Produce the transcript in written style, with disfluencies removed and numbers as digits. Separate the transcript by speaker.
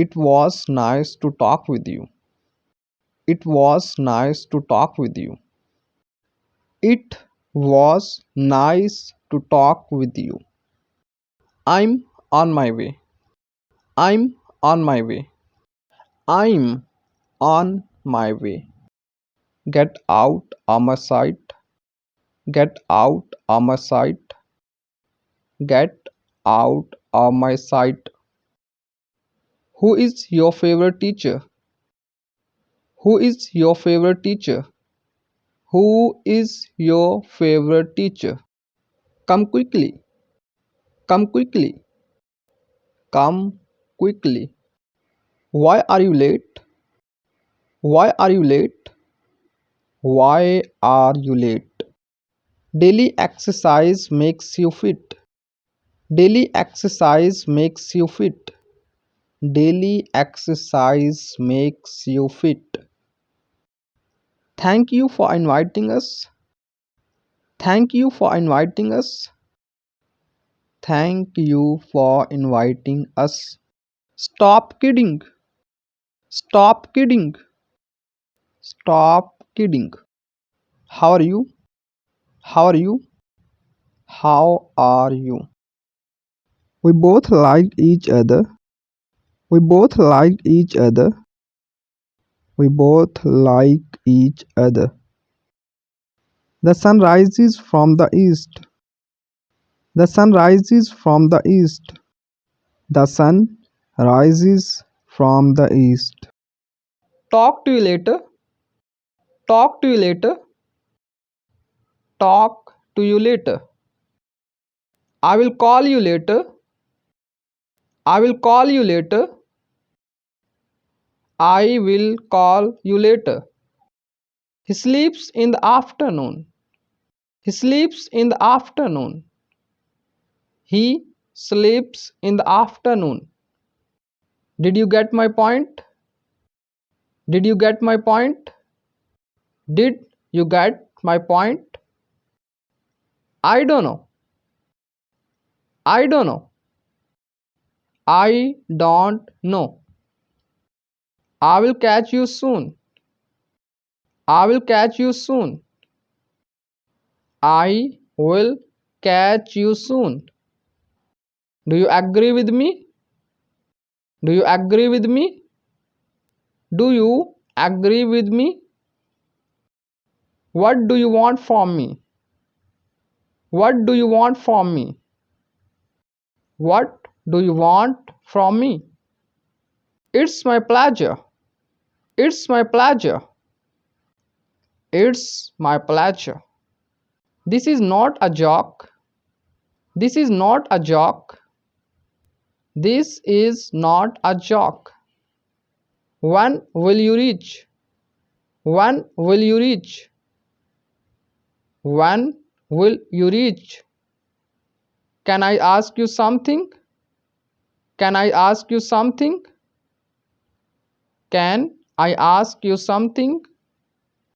Speaker 1: It was nice to talk with you. It was nice to talk with you. It was nice to talk with you. I'm on my way. I'm on my way. I'm on my way. Get out of my sight. Get out of my sight. Get out of my sight. Who is your favorite teacher? Who is your favorite teacher? Who is your favorite teacher? Come quickly. Come quickly. Come quickly. Why are you late? Why are you late? Why are you late? Daily exercise makes you fit. Daily exercise makes you fit. Daily exercise makes you fit. Thank you for inviting us. Thank you for inviting us. Thank you for inviting us. Stop kidding. Stop kidding. Stop kidding. How are you? How are you? How are you? We both liked each other. We both liked each other. We both like each other. The sun rises from the east. The sun rises from the east. The sun rises from the east. Talk to you later. Talk to you later. Talk to you later. I will call you later. I will call you later. I will call you later. He sleeps in the afternoon. He sleeps in the afternoon. He sleeps in the afternoon. Did you get my point? Did you get my point? Did you get my point? I don't know. I don't know. I don't know. I will catch you soon. I will catch you soon. I will catch you soon. Do you agree with me? Do you agree with me? Do you agree with me? What do you want from me? What do you want from me? What do you want from me? It's my pleasure. It's my pleasure. It's my pleasure. This is not a joke. This is not a joke. This is not a joke. When will you reach? When will you reach? When will you reach? Can I ask you something? Can I ask you something? Can I ask you something?